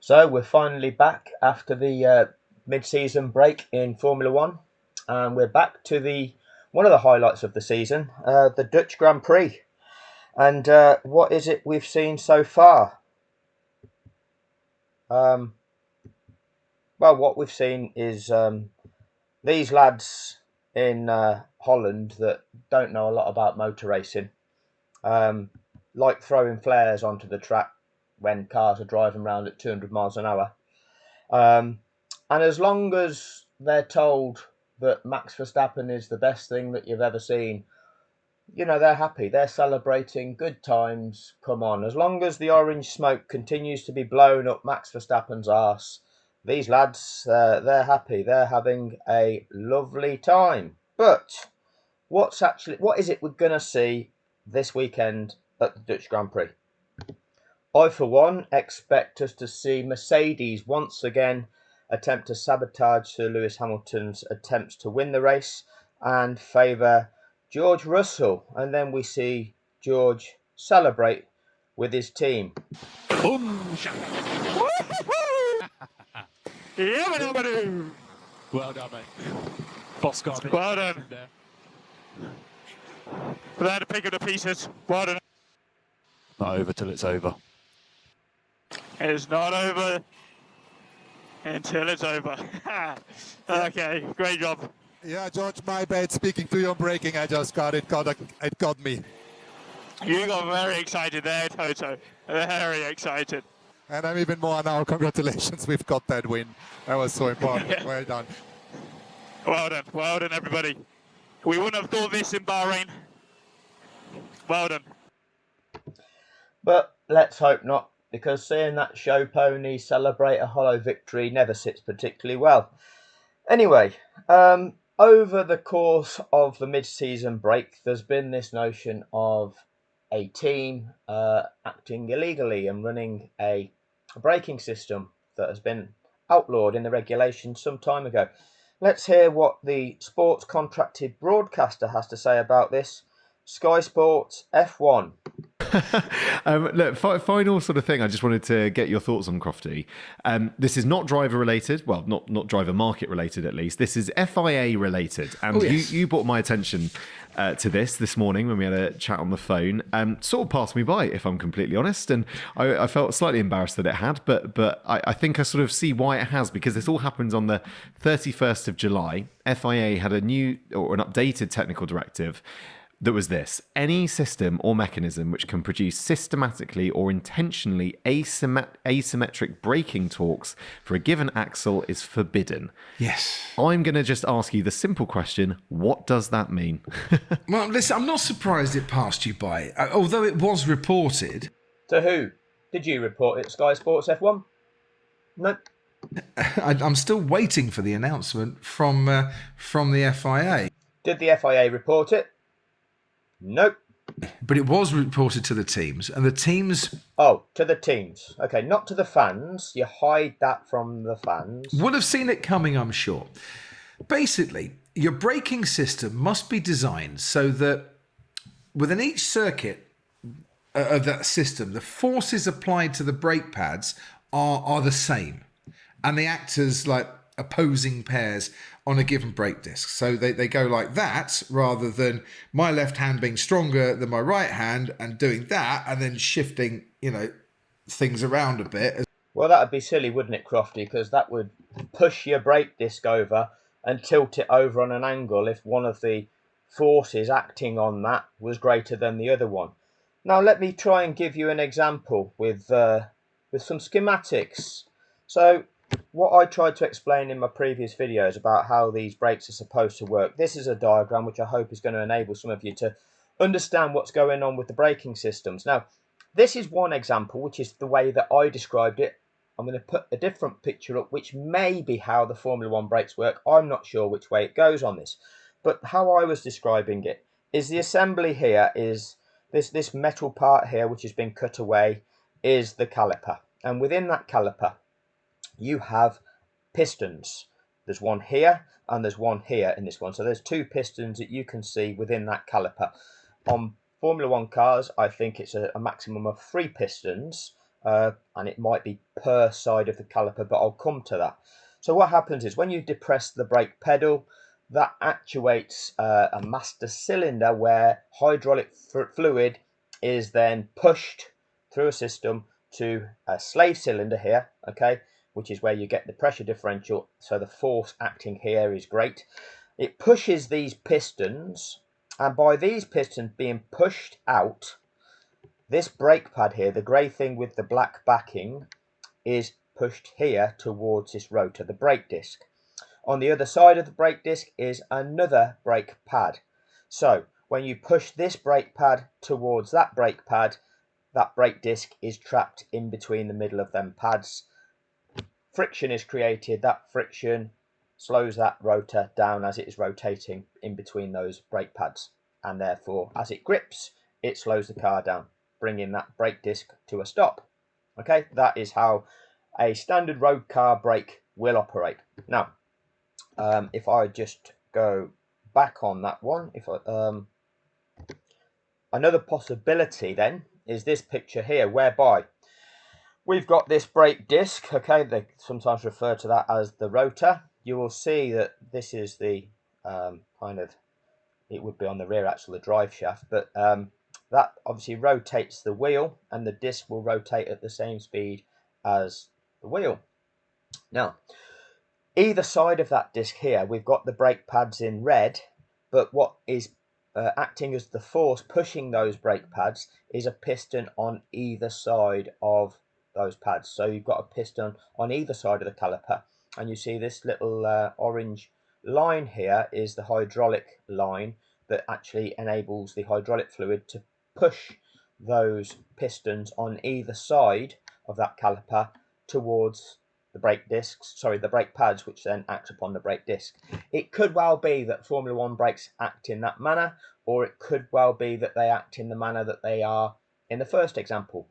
So we're finally back after the mid-season break in Formula One, and we're back to the one of the highlights of the season, the Dutch Grand Prix. And what is it we've seen so far? Um, well, what we've seen is these lads in Holland that don't know a lot about motor racing, like throwing flares onto the track when cars are driving around at 200 miles an hour. Um, and as long as they're told that Max Verstappen is the best thing that you've ever seen, they're happy. They're celebrating good times. Come on. As long as the orange smoke continues to be blown up Max Verstappen's arse, these lads, they're happy. They're having a lovely time. But what is it we're going to see this weekend at the Dutch Grand Prix? I, for one, expect us to see Mercedes once again attempt to sabotage Sir Lewis Hamilton's attempts to win the race and favour George Russell. And then we see George celebrate with his team. Well done, mate. Boss got well done. Without a pick of the pieces. Well done. Not over till it's over. It's not over until it's over. Okay, great job. Yeah, George, my bad. Speaking to you on braking, I just got it. It got me. You got very excited there, Toto. Very excited. And I'm even more now. Congratulations, we've got that win. That was so important. Well done. Well done, everybody. We wouldn't have thought this in Bahrain. Well done. But let's hope not, because seeing that show pony celebrate a hollow victory never sits particularly well. Anyway, over the course of the mid-season break, there's been this notion of a team acting illegally and running a braking system that has been outlawed in the regulations some time ago. Let's hear what the sports contracted broadcaster has to say about this. Sky Sports F1. Look, final sort of thing. I just wanted to get your thoughts on, Crofty. This is not driver related. Well, not driver market related, at least. This is FIA related, and yes. you brought my attention to this morning when we had a chat on the phone. Sort of passed me by, if I'm completely honest, and I felt slightly embarrassed that it had, but I think I sort of see why it has, because this all happens on the 31st of July. FIA had a new or an updated technical directive that was this: any system or mechanism which can produce systematically or intentionally asymmetric braking torques for a given axle is forbidden. Yes. I'm going to just ask you the simple question: what does that mean? Well, listen, I'm not surprised it passed you by, although it was reported. To who? Did you report it, Sky Sports F1? No. I'm still waiting for the announcement from the FIA. Did the FIA report it? Nope. But it was reported to the teams, and the teams... Oh, to the teams. Okay, not to the fans. You hide that from the fans. Would have seen it coming, I'm sure. Basically, your braking system must be designed so that within each circuit of that system, the forces applied to the brake pads are the same. And they act as like opposing pairs on a given brake disc. So they go like that, rather than my left hand being stronger than my right hand and doing that and then shifting, things around a bit. Well, that would be silly, wouldn't it, Crofty? Because that would push your brake disc over and tilt it over on an angle if one of the forces acting on that was greater than the other one. Now, let me try and give you an example with some schematics. So, what I tried to explain in my previous videos about how these brakes are supposed to work, this is a diagram which I hope is going to enable some of you to understand what's going on with the braking systems. Now, this is one example, which is the way that I described it. I'm going to put a different picture up, which may be how the Formula One brakes work. I'm not sure which way it goes on this. But how I was describing it is the assembly here is this metal part here, which has been cut away, is the caliper. And within that caliper, you have pistons. There's one here and there's one here in this one. So there's two pistons that you can see within that caliper. On Formula One cars, I think it's a maximum of 3 pistons. and it might be per side of the caliper, but I'll come to that. So what happens is when you depress the brake pedal, that actuates a master cylinder where hydraulic fluid is then pushed through a system to a slave cylinder here, okay, which is where you get the pressure differential. So the force acting here is great. It pushes these pistons, and by these pistons being pushed out, this brake pad here, the grey thing with the black backing, is pushed here towards this rotor, the brake disc. On the other side of the brake disc is another brake pad. So when you push this brake pad towards that brake pad, that brake disc is trapped in between the middle of them pads. Friction is created. That friction slows that rotor down as it is rotating in between those brake pads, and therefore as it grips, it slows the car down, bringing that brake disc to a stop. Okay, that is how a standard road car brake will operate. Now, if I just go back on that one, another possibility then is this picture here, whereby we've got this brake disc, okay, they sometimes refer to that as the rotor. You will see that this is the it would be on the rear axle, the drive shaft, but that obviously rotates the wheel, and the disc will rotate at the same speed as the wheel. Now, either side of that disc here, we've got the brake pads in red, but what is acting as the force pushing those brake pads is a piston on either side of those pads. So you've got a piston on either side of the caliper, and you see this little orange line here is the hydraulic line that actually enables the hydraulic fluid to push those pistons on either side of that caliper towards the the brake pads, which then act upon the brake disc. It could well be that Formula One brakes act in that manner, or it could well be that they act in the manner that they are in the first example.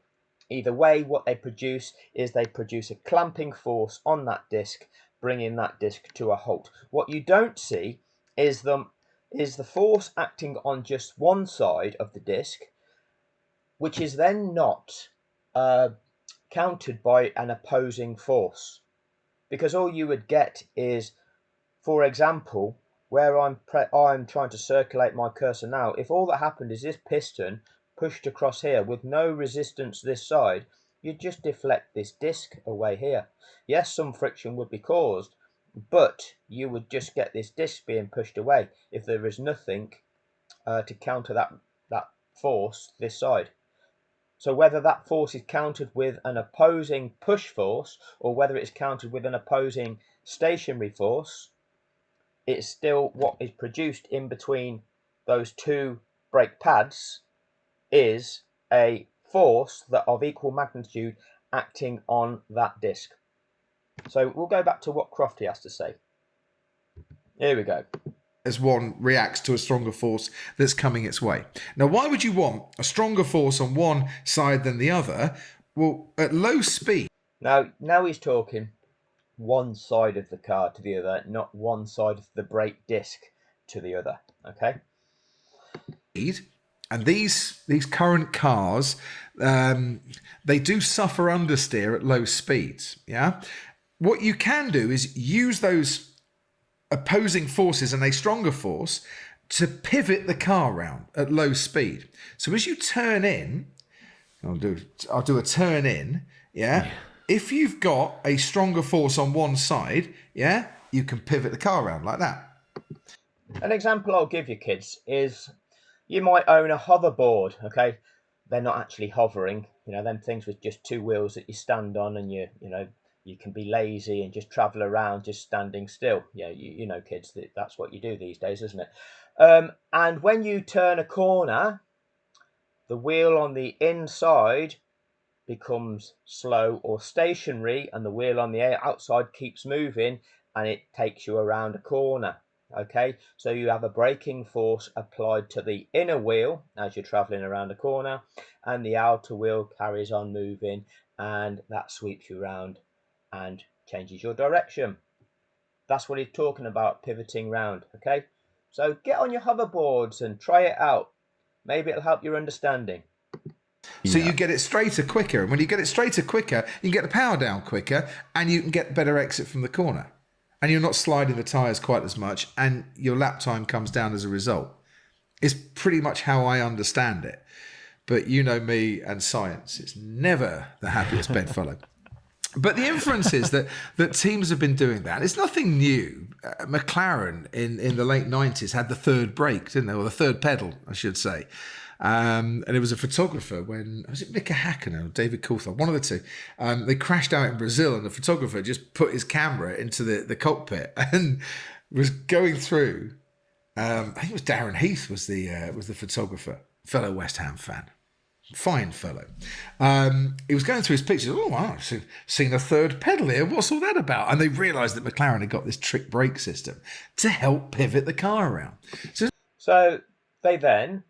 Either way, what they produce is they produce a clamping force on that disc, bringing that disc to a halt. What you don't see is the force acting on just one side of the disc, which is then not countered by an opposing force, because all you would get is, for example, where I'm trying to circulate my cursor now, if all that happened is this piston pushed across here with no resistance this side, you'd just deflect this disc away here. Yes, some friction would be caused, but you would just get this disc being pushed away if there is nothing to counter that force this side. So whether that force is countered with an opposing push force or whether it's countered with an opposing stationary force, it's still what is produced in between those two brake pads is a force that of equal magnitude acting on that disc. So we'll go back to what Crofty has to say. Here we go. As one reacts to a stronger force that's coming its way. Now, why would you want a stronger force on one side than the other? Well, at low speed. Now he's talking one side of the car to the other, not one side of the brake disc to the other. Okay. And these current cars, they do suffer understeer at low speeds. Yeah. What you can do is use those opposing forces and a stronger force to pivot the car round at low speed. So as you turn in, I'll do a turn in, yeah. If you've got a stronger force on one side, yeah, you can pivot the car around like that. An example I'll give you, kids, is you might own a hoverboard, okay? They're not actually hovering, them things with just two wheels that you stand on, and you can be lazy and just travel around just standing still. Yeah, you know, kids, that's what you do these days, isn't it? And when you turn a corner, the wheel on the inside becomes slow or stationary, and the wheel on the outside keeps moving, and it takes you around a corner. Okay, so you have a braking force applied to the inner wheel as you're traveling around a corner, and the outer wheel carries on moving, and that sweeps you around and changes your direction. That's what he's talking about, pivoting round. Okay, so get on your hoverboards and try it out. Maybe it'll help your understanding. So you get it straighter quicker. And when you get it straighter quicker, you can get the power down quicker and you can get better exit from the corner. And you're not sliding the tyres quite as much and your lap time comes down as a result. It's pretty much how I understand it. But you know me and science. It's never the happiest bedfellow. But the inference is that teams have been doing that. It's nothing new. McLaren in the late 90s had the third brake, didn't they? Or the third pedal, I should say. And it was a photographer was it Mika Hakkinen or David Coulthard, one of the two. They crashed out in Brazil and the photographer just put his camera into the cockpit and was going through. I think it was Darren Heath was the photographer, fellow West Ham fan. Fine fellow. He was going through his pictures. Oh, wow, I've seen a third pedal here. What's all that about? And they realised that McLaren had got this trick brake system to help pivot the car around. So they then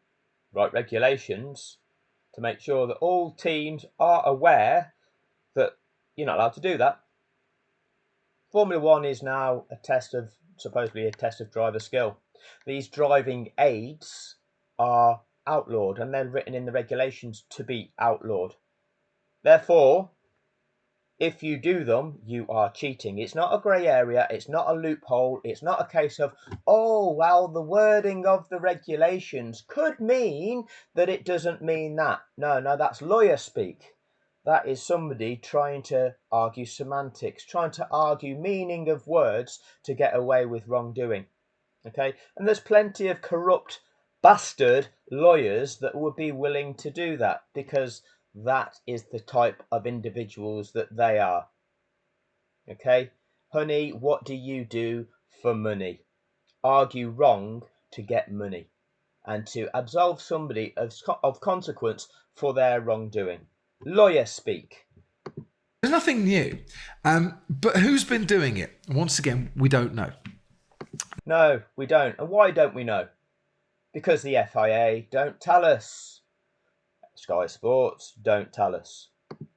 write regulations to make sure that all teams are aware that you're not allowed to do that. Formula One is now supposedly a test of driver skill. These driving aids are outlawed and they're written in the regulations to be outlawed. Therefore, if you do them, you are cheating. It's not a grey area. It's not a loophole. It's not a case of, oh, well, the wording of the regulations could mean that it doesn't mean that. No, that's lawyer speak. That is somebody trying to argue semantics, trying to argue meaning of words to get away with wrongdoing. Okay? And there's plenty of corrupt bastard lawyers that would be willing to do that because that is the type of individuals that they are. Okay? Honey, what do you do for money? Argue wrong to get money and to absolve somebody of consequence for their wrongdoing. Lawyer speak. There's nothing new. But who's been doing it? Once again, we don't know. No, we don't. And why don't we know? Because the FIA don't tell us. Sky Sports don't tell us.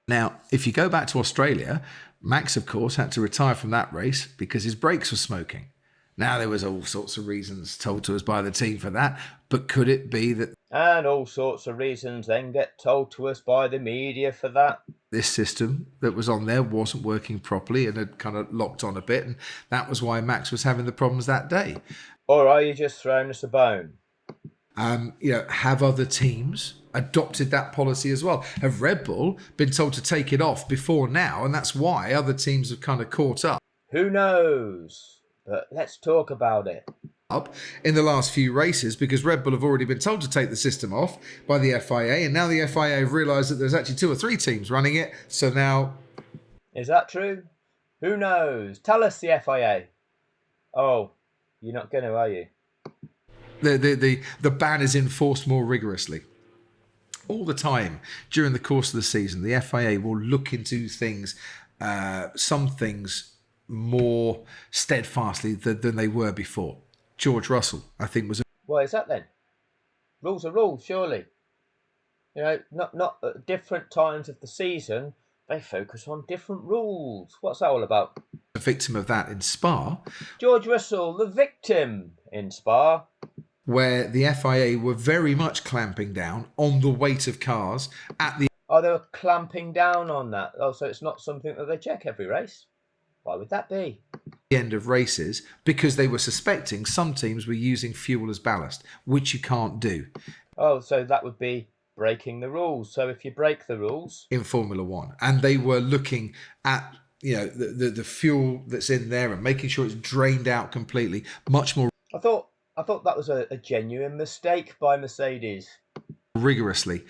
Now, if you go back to Australia, Max, of course, had to retire from that race because his brakes were smoking. Now, there was all sorts of reasons told to us by the team for that, but could it be that... And all sorts of reasons then get told to us by the media for that. This system that was on there wasn't working properly and had kind of locked on a bit, and that was why Max was having the problems that day. Or are you just throwing us a bone? Have other teams adopted that policy as well? Have Red Bull been told to take it off before now, and that's why other teams have kind of caught up? Who knows? But let's talk about it. Up in the last few races because Red Bull have already been told to take the system off by the FIA, and now the FIA have realised that there's actually 2 or 3 teams running it. So now... Is that true? Who knows? Tell us, the FIA. Oh, you're not going to, are you? The ban is enforced more rigorously. All the time during the course of the season, the FIA will look into things, some things more steadfastly than they were before. George Russell, I think, was... Why is that then? Rules are rules, surely. Not at different times of the season, they focus on different rules. What's that all about? A victim of that in Spa. George Russell, the victim in Spa. Where the FIA were very much clamping down on the weight of cars at the... Oh, they were clamping down on that. Oh, so it's not something that they check every race? Why would that be? The end of races, because they were suspecting some teams were using fuel as ballast, which you can't do. Oh, so that would be breaking the rules. So if you break the rules... In Formula One. And they were looking at, the fuel that's in there and making sure it's drained out completely, much more... I thought that was a genuine mistake by Mercedes. Rigorously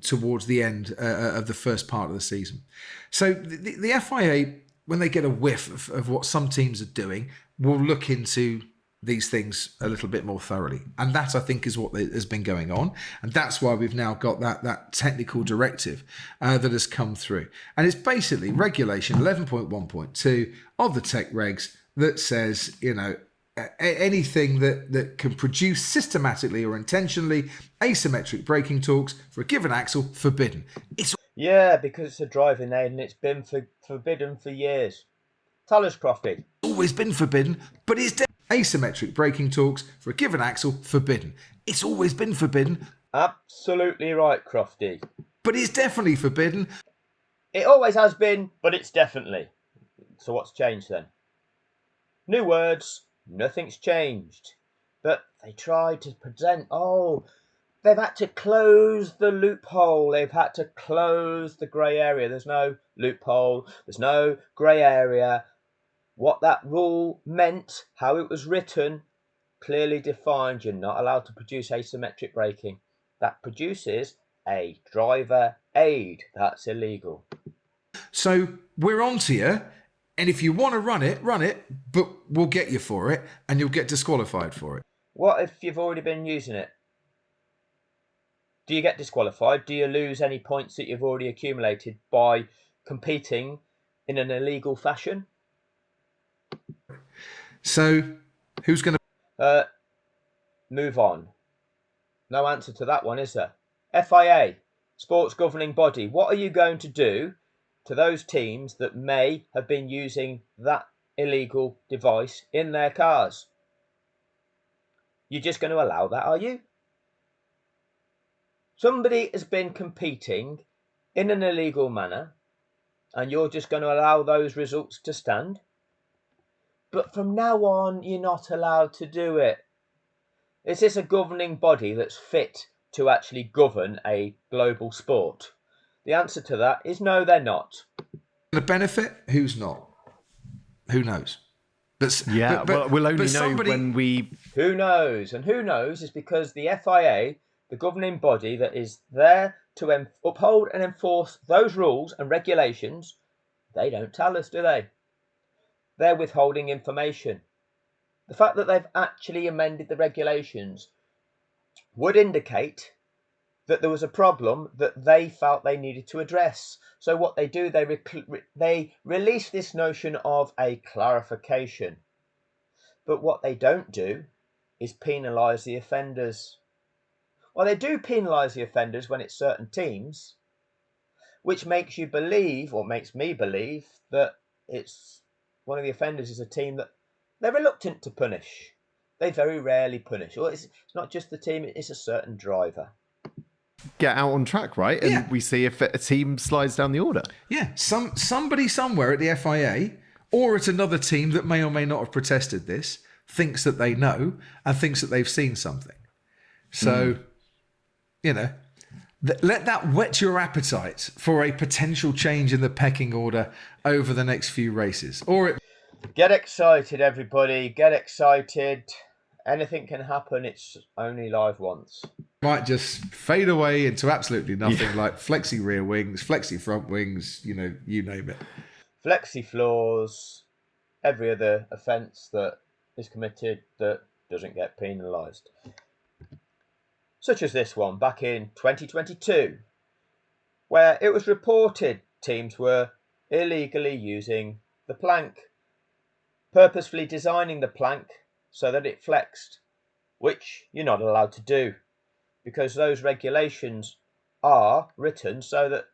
towards the end of the first part of the season. So the FIA, when they get a whiff of what some teams are doing, will look into these things a little bit more thoroughly. And that, I think, is what has been going on. And that's why we've now got that technical directive that has come through. And it's basically regulation 11.1.2 of the tech regs that says, anything that can produce systematically or intentionally asymmetric braking torques for a given axle, forbidden. Yeah, because it's a driving aid and it's been forbidden for years. Tell us, Crofty. Always been forbidden, but it's asymmetric braking torques for a given axle, forbidden. It's always been forbidden. Absolutely right, Crofty. But it's definitely forbidden. It always has been, but it's definitely. So what's changed then? New words, nothing's changed. But they tried to present, they've had to close the loophole. They've had to close the grey area. There's no loophole. There's no grey area. What that rule meant, how it was written, clearly defined. You're not allowed to produce asymmetric braking. That produces a driver aid. That's illegal. So we're on to you. And if you want to run it, but we'll get you for it and you'll get disqualified for it. What if you've already been using it? Do you get disqualified? Do you lose any points that you've already accumulated by competing in an illegal fashion? So who's going to move on? No answer to that one, is there? FIA, sports governing body. What are you going to do to those teams that may have been using that illegal device in their cars? You're just going to allow that, are you? Somebody has been competing in an illegal manner and you're just going to allow those results to stand? But from now on, you're not allowed to do it. Is this a governing body that's fit to actually govern a global sport? The answer to that is no, they're not. to benefit? Who's not? Who knows? But we'll only know when we... Who knows? And who knows is because the FIA, the governing body that is there to uphold and enforce those rules and regulations, they don't tell us, do they? They're withholding information. The fact that they've actually amended the regulations would indicate that there was a problem that they felt they needed to address. So what they do, they release this notion of a clarification. But what they don't do is penalise the offenders. Well, they do penalise the offenders when it's certain teams, which makes you believe, or makes me believe, that it's one of the offenders is a team that they're reluctant to punish. They very rarely punish. Well, it's not just the team, it's a certain driver. Get out on track, right? And we see if a team slides down the order. Yeah, somebody somewhere at the FIA or at another team that may or may not have protested this thinks that they know and thinks that they've seen something. So, let that whet your appetite for a potential change in the pecking order over the next few races. Get excited, everybody. Get excited. Anything can happen. It's only live once. Might just fade away into absolutely nothing, like flexi rear wings, flexi front wings, you name it. Flexi floors, every other offence that is committed that doesn't get penalised. Such as this one back in 2022, where it was reported teams were illegally using the plank, purposefully designing the plank so that it flexed, which you're not allowed to do because those regulations are written so that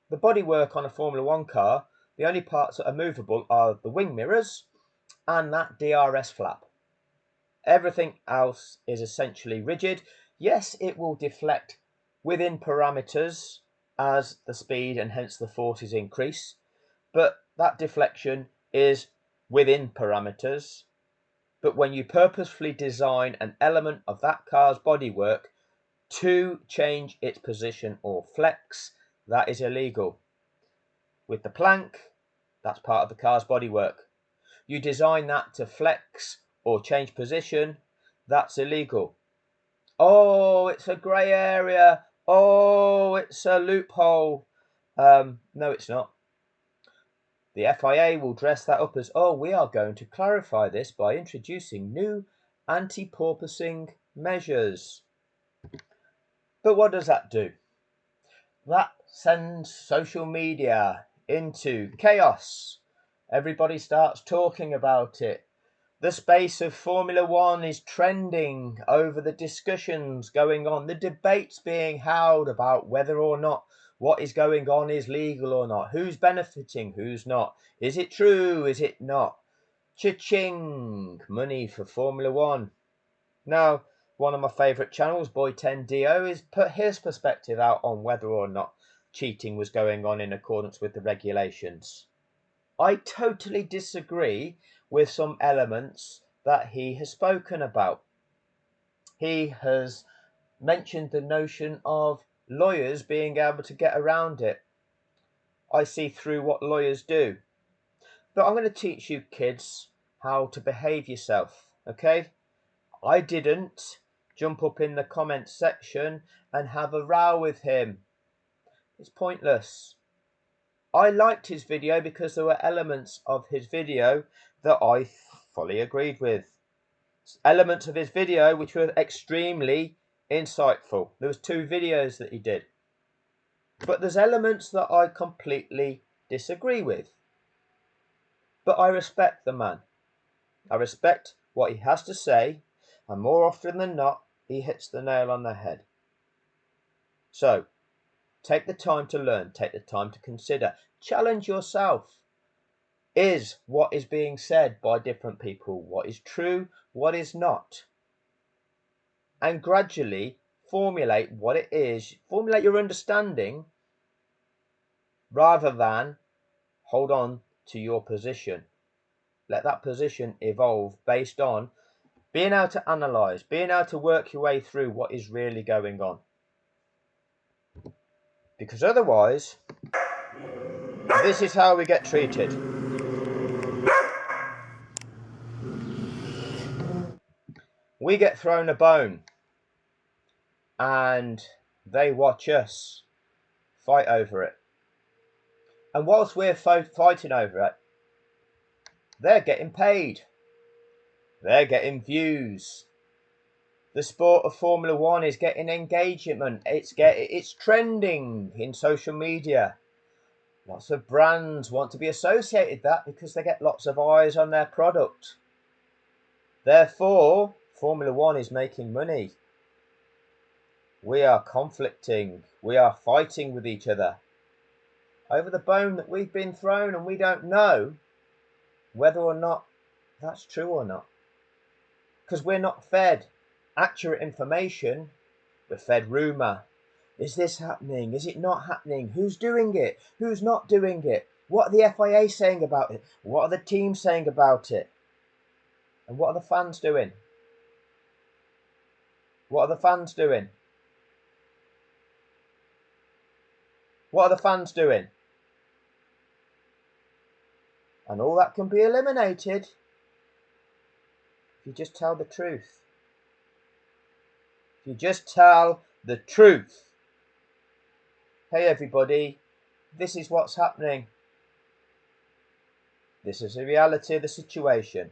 the bodywork on a Formula One car, the only parts that are movable are the wing mirrors and that DRS flap. Everything else is essentially rigid. Yes, it will deflect within parameters as the speed and hence the forces increase, but that deflection is within parameters. But when you purposefully design an element of that car's bodywork to change its position or flex, that is illegal. With the plank, that's part of the car's bodywork. You design that to flex or change position, that's illegal. Oh, it's a grey area. Oh, it's a loophole. No, it's not. The FIA will dress that up as, we are going to clarify this by introducing new anti-porpoising measures. But what does that do? That sends social media into chaos. Everybody starts talking about it. The space of Formula One is trending over the discussions going on, the debates being held about whether or not what is going on is legal or not, who's benefiting, who's not, is it true, is it not? Cha-ching, money for Formula One. Now, one of my favourite channels, Boy10Do, has put his perspective out on whether or not cheating was going on in accordance with the regulations. I totally disagree with some elements that he has spoken about. He has mentioned the notion of lawyers being able to get around it. I see through what lawyers do. But I'm going to teach you kids how to behave yourself, okay? I didn't jump up in the comments section and have a row with him. It's pointless. I liked his video because there were elements of his video that I fully agreed with. Elements of his video which were extremely insightful. There was 2 videos that he did. But there's elements that I completely disagree with. But I respect the man. I respect what he has to say, and more often than not, he hits the nail on the head. So, take the time to learn, take the time to consider, challenge yourself. Is what is being said by different people what is true, what is not? And gradually formulate what it is, formulate your understanding, rather than hold on to your position. Let that position evolve based on being able to analyse, being able to work your way through what is really going on. Because otherwise, this is how we get treated. We get thrown a bone and they watch us fight over it. And whilst we're fighting over it, they're getting paid. They're getting views. The sport of Formula One is getting engagement. It's trending in social media. Lots of brands want to be associated with that because they get lots of eyes on their product. Therefore, Formula One is making money. We are conflicting. We are fighting with each other over the bone that we've been thrown, and we don't know whether or not that's true or not. Because we're not fed accurate information, we're fed rumour. Is this happening? Is it not happening? Who's doing it? Who's not doing it? What are the FIA saying about it? What are the teams saying about it? And what are the fans doing? What are the fans doing? What are the fans doing? And all that can be eliminated if you just tell the truth. If you just tell the truth. Hey everybody, this is what's happening. This is the reality of the situation.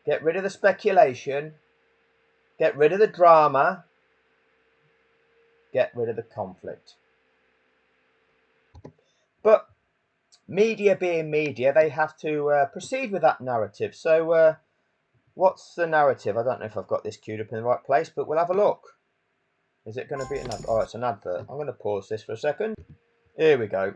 Get rid of the speculation. Get rid of the drama. Get rid of the conflict. But media being media, they have to proceed with that narrative. So what's the narrative? I don't know if I've got this queued up in the right place, but we'll have a look. Is it going to be an advert? Oh, it's an advert. I'm going to pause this for a second. Here we go.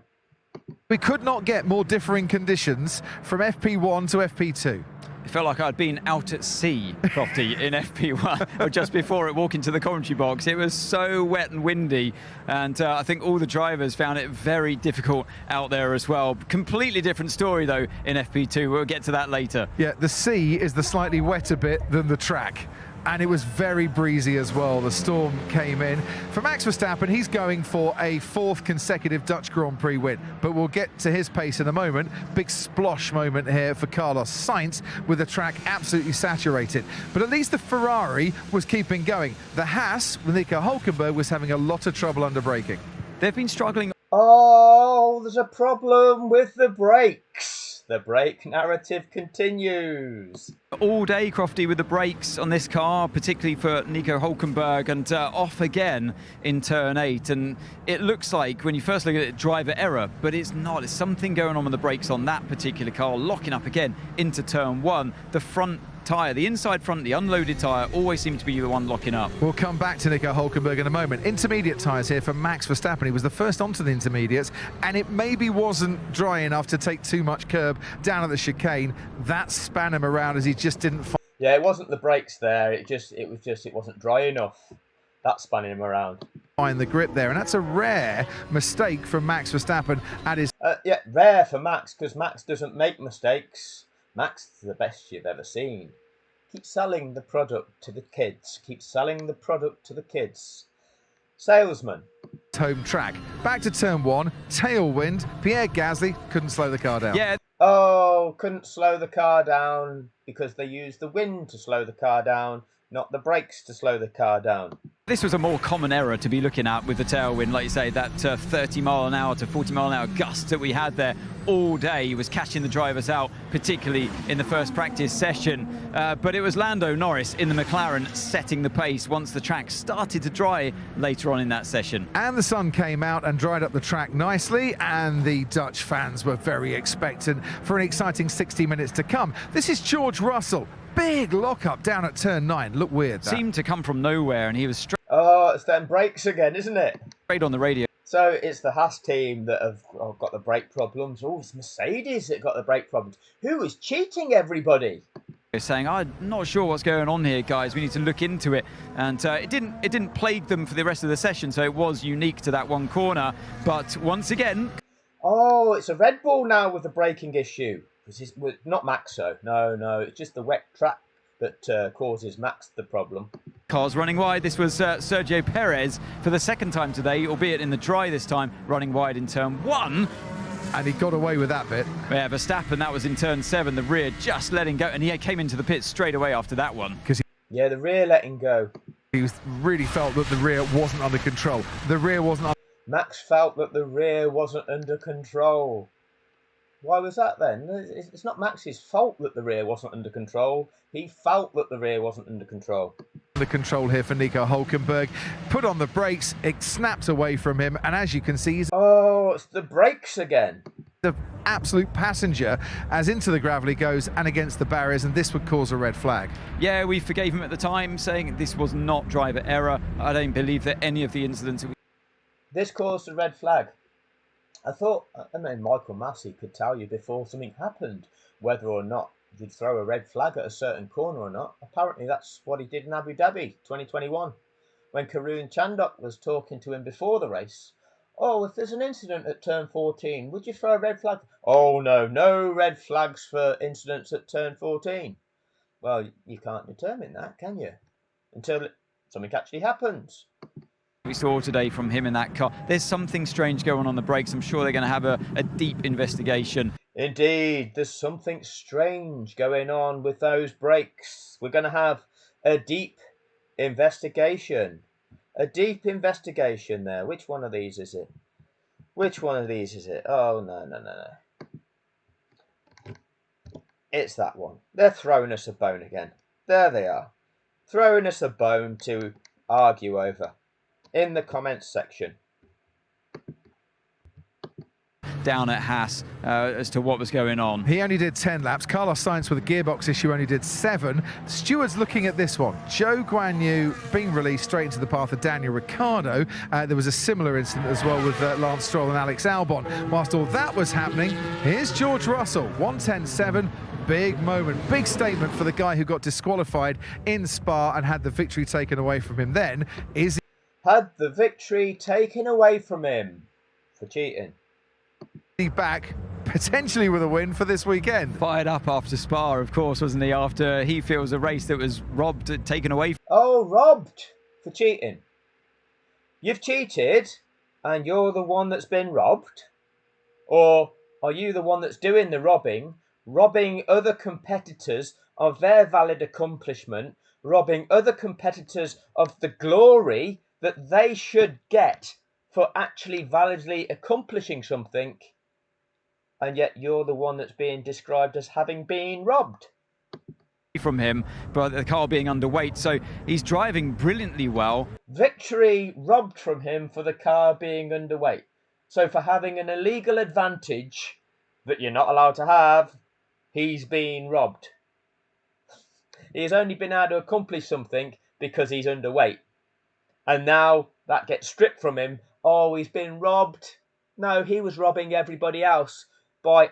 We could not get more differing conditions from FP1 to FP2. It felt like I'd been out at sea, Crofty, in FP1, or just before it, walking to the commentary box. It was so wet and windy, and I think all the drivers found it very difficult out there as well. Completely different story, though, in FP2. We'll get to that later. Yeah, the sea is the slightly wetter bit than the track. And it was very breezy as well. The storm came in. For Max Verstappen, he's going for a 4th consecutive Dutch Grand Prix win. But we'll get to his pace in a moment. Big splosh moment here for Carlos Sainz with the track absolutely saturated. But at least the Ferrari was keeping going. The Haas, with Nico Hülkenberg, was having a lot of trouble under braking. They've been struggling. Oh, there's a problem with the brakes. The brake narrative continues. All day, Crofty, with the brakes on this car, particularly for Nico Hülkenberg, and off again in turn 8. And it looks like, when you first look at it, driver error, but it's not. There's something going on with the brakes on that particular car, locking up again into turn 1. The front tyre, the inside front, the unloaded tyre, always seems to be the one locking up. We'll come back to Nico Hülkenberg in a moment. Intermediate tyres here for Max Verstappen. He was the first onto the intermediates, and it maybe wasn't dry enough to take too much curb down at the chicane. That span him around as he just didn't find. Yeah, it wasn't the brakes there. It wasn't dry enough. That's spanning him around. Find the grip there, and that's a rare mistake from Max Verstappen at his. Yeah, rare for Max, because Max doesn't make mistakes. Max is the best you've ever seen. Keep selling the product to the kids. Keep selling the product to the kids. Salesman. Home track. Back to turn 1, tailwind. Pierre Gasly couldn't slow the car down. Yeah. Oh, couldn't slow the car down because they used the wind to slow the car down, not the brakes to slow the car down. This was a more common error to be looking at with the tailwind, like you say, that 30 mile an hour to 40 mile an hour gust that we had there all day was catching the drivers out, particularly in the first practice session. But it was Lando Norris in the McLaren setting the pace once the track started to dry later on in that session. And the sun came out and dried up the track nicely, and the Dutch fans were very expectant for an exciting 60 minutes to come. This is George Russell. Big lockup down at turn 9. Look weird. Seemed to come from nowhere, and he was Oh, it's them brakes again, isn't it? straight on the radio. So it's the Haas team that have got the brake problems. Oh, it's Mercedes that got the brake problems. Who is cheating everybody? Saying, I'm not sure what's going on here, guys. We need to look into it. And it didn't plague them for the rest of the session, so it was unique to that one corner. But once again, Oh, it's a Red Bull now with the braking issue. This is not Max, though. No, it's just the wet track that causes Max the problem. cars running wide. This was Sergio Perez for the second time today, albeit in the dry this time, running wide in turn 1. And he got away with that bit. Yeah, Verstappen, that was in turn 7, the rear just letting go, and he came into the pits straight away after that one. Yeah, the rear letting go. He really felt that the rear wasn't under control. The rear wasn't under Max felt that the rear wasn't under control. Why was that then? It's not Max's fault that the rear wasn't under control. He felt that the rear wasn't under control. control here for Nico Hülkenberg. Put on the brakes, it snaps away from him, and as you can see, he's Oh, it's the brakes again. the absolute passenger as into the gravel he goes and against the barriers, and this would cause a red flag. Yeah, we forgave him at the time, saying this was not driver error. I don't believe that any of the incidents... This caused a red flag. I mean, Michael Massey could tell you before something happened whether or not you'd throw a red flag at a certain corner or not. Apparently that's what he did in Abu Dhabi 2021 when Karun Chandok was talking to him before the race. Oh, if there's an incident at turn 14, would you throw a red flag? Oh, no red flags for incidents at turn 14. Well, you can't determine that, can you? Until something actually happens. We saw today from him in that car. There's something strange going on the brakes. I'm sure they're going to have a deep investigation. Indeed, there's something strange going on with those brakes. We're going to have a deep investigation. A deep investigation there. Which one of these is it? Which one of these is it? Oh, no. It's that one. They're throwing us a bone again. There they are. Throwing us a bone to argue over. In the comments section. Down at Haas as to what was going on. He only did 10 laps. Carlos Sainz with a gearbox issue only did 7. Stewards looking at this one. Zhou Guanyu being released straight into the path of Daniel Ricciardo. There was a similar incident as well with Lance Stroll and Alex Albon. Whilst all that was happening, here's George Russell, 1:10.7. Big moment, big statement for the guy who got disqualified in Spa and had the victory taken away from him then. Had the victory taken away from him for cheating. He back potentially with a win for this weekend. Fired up after Spa, of course, wasn't he? After he feels a race that was robbed, taken away. Oh, robbed for cheating. You've cheated and you're the one that's been robbed? Or are you the one that's doing the robbing other competitors of their valid accomplishment, robbing other competitors of the glory that they should get for actually validly accomplishing something, and yet you're the one that's being described as having been robbed? From him, but the car being underweight, so he's driving brilliantly well. Victory robbed from him for the car being underweight. So for having an illegal advantage that you're not allowed to have, he's been robbed. He has only been able to accomplish something because he's underweight. And now that gets stripped from him. Oh, he's been robbed. No, he was robbing everybody else by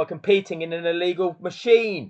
competing in an illegal machine.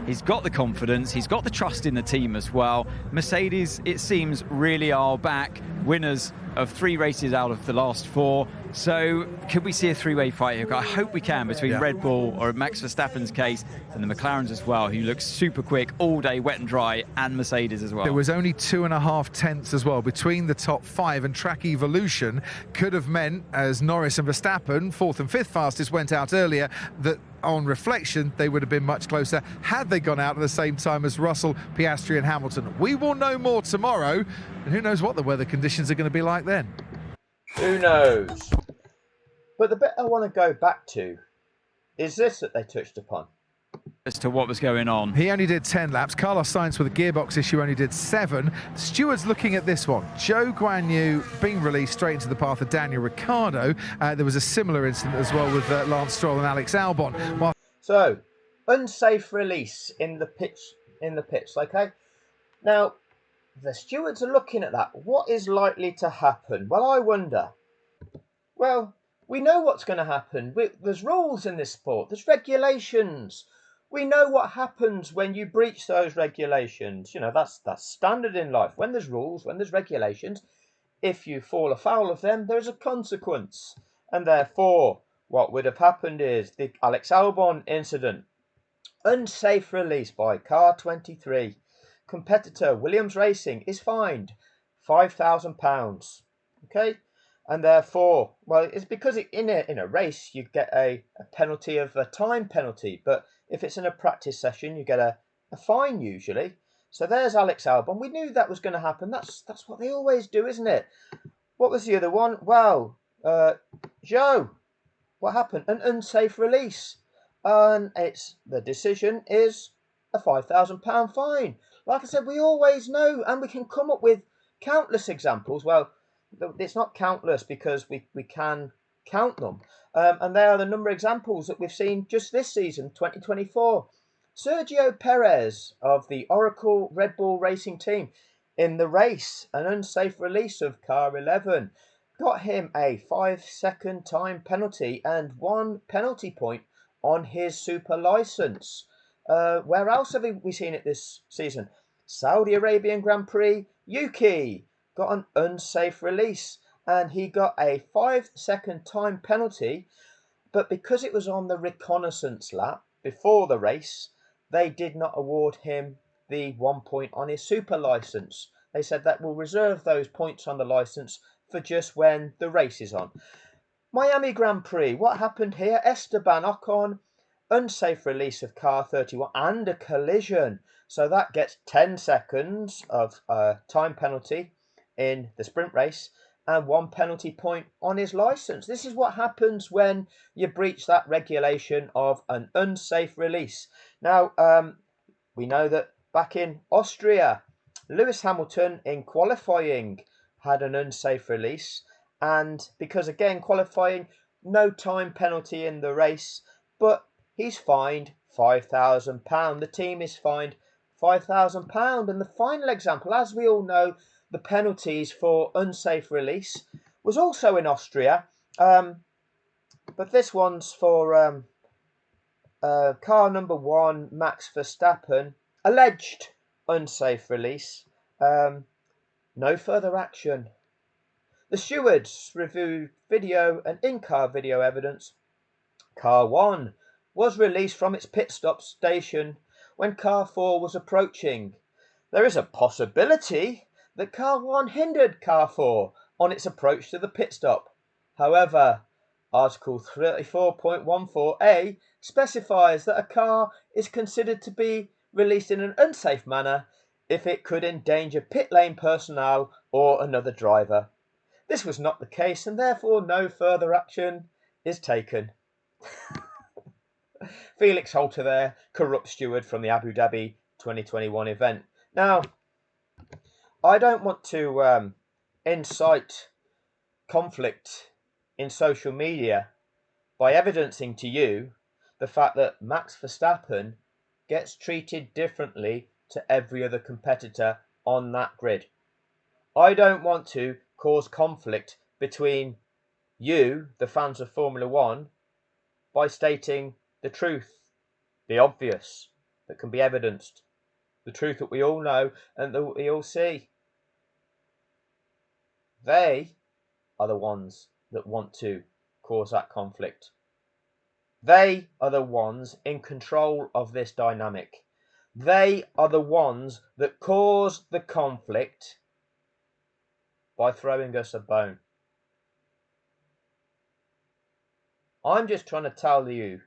He's got the confidence, he's got the trust in the team as well. Mercedes, it seems, really are back, winners of 3 races out of the last 4. So could we see a 3-way fight here? I hope we can, between Red Bull, or in Max Verstappen's case, and the McLarens as well, who look super quick all day, wet and dry, and Mercedes as well. There was only 2.5 tenths as well between the top 5, and track evolution could have meant, as Norris and Verstappen, 4th and 5th fastest, went out earlier, that on reflection they would have been much closer had they gone out at the same time as Russell, Piastri and Hamilton. We will know more tomorrow, and who knows what the weather conditions are going to be like then. Who knows? But the bit I want to go back to is this that they touched upon. As to what was going on. He only did 10 laps. Carlos Sainz with a gearbox issue only did 7. Stewards looking at this one. Zhou Guanyu being released straight into the path of Daniel Ricciardo. There was a similar incident as well with Lance Stroll and Alex Albon. So, unsafe release in the pits, okay? Now, the stewards are looking at that. What is likely to happen? Well, I wonder. Well, we know what's going to happen. There's rules in this sport. There's regulations. We know what happens when you breach those regulations. You know, that's standard in life. When there's rules, when there's regulations, if you fall afoul of them, there's a consequence. And therefore, what would have happened is the Alex Albon incident. Unsafe release by car 23. Competitor Williams Racing is fined £5,000. Okay? And therefore, well, it's because in a race you get a penalty of a time penalty, but if it's in a practice session you get a fine usually. So there's Alex Albon. We knew that was going to happen. That's what they always do, isn't it? What was the other one? Well, Zhou. What happened? An unsafe release, and the decision is a £5,000 fine. Like I said, we always know, and we can come up with countless examples. Well, it's not countless because we can count them. And there are the number of examples that we've seen just this season, 2024. Sergio Perez of the Oracle Red Bull Racing team in the race, an unsafe release of car 11 got him a 5-second time penalty and 1 penalty point on his super license. Where else have we seen it this season? Saudi Arabian Grand Prix, Yuki got an unsafe release and he got a 5-second time penalty, but because it was on the reconnaissance lap before the race, they did not award him the 1 point on his super license. They said that we'll reserve those points on the license for just when the race is on. Miami Grand Prix, what happened here? Esteban Ocon, unsafe release of car 31 and a collision. So that gets 10 seconds of time penalty in the sprint race and 1 penalty point on his license. This is what happens when you breach that regulation of an unsafe release. Now, we know that back in Austria, Lewis Hamilton in qualifying had an unsafe release, and because again qualifying, no time penalty in the race, but he's fined £5,000. The team is fined £5,000. And the final example, as we all know, the penalties for unsafe release was also in Austria, but this one's for car number 1, Max Verstappen, alleged unsafe release. No further action. The stewards reviewed video and in-car video evidence. Car 1 was released from its pit stop station when car 4 was approaching. There is a possibility that car 1 hindered car 4 on its approach to the pit stop. However, Article 34.14a specifies that a car is considered to be released in an unsafe manner if it could endanger pit lane personnel or another driver. This was not the case, and therefore no further action is taken. Felix Holter there, corrupt steward from the Abu Dhabi 2021 event. Now, I don't want to incite conflict in social media by evidencing to you the fact that Max Verstappen gets treated differently to every other competitor on that grid. I don't want to cause conflict between you, the fans of Formula One, by stating the truth, the obvious. that can be evidenced, the truth that we all know and that we all see. They are the ones that want to cause that conflict. They are the ones in control of this dynamic. They are the ones that cause the conflict by throwing us a bone. I'm just trying to tell you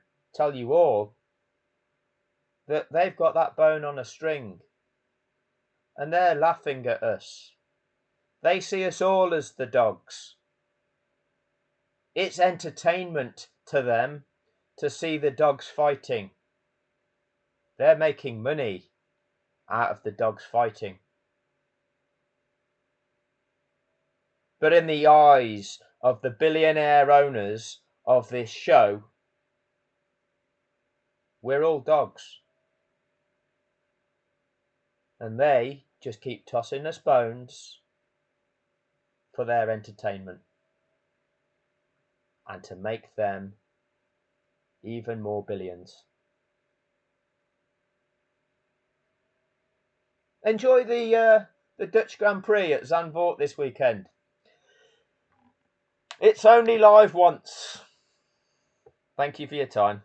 all that they've got that bone on a string and they're laughing at us. They see us all as the dogs. It's entertainment to them to see the dogs fighting. They're making money out of the dogs fighting. But in the eyes of the billionaire owners of this show, we're all dogs. And they just keep tossing us bones for their entertainment and to make them even more billions. Enjoy the Dutch Grand Prix at Zandvoort this weekend. It's only live once. Thank you for your time.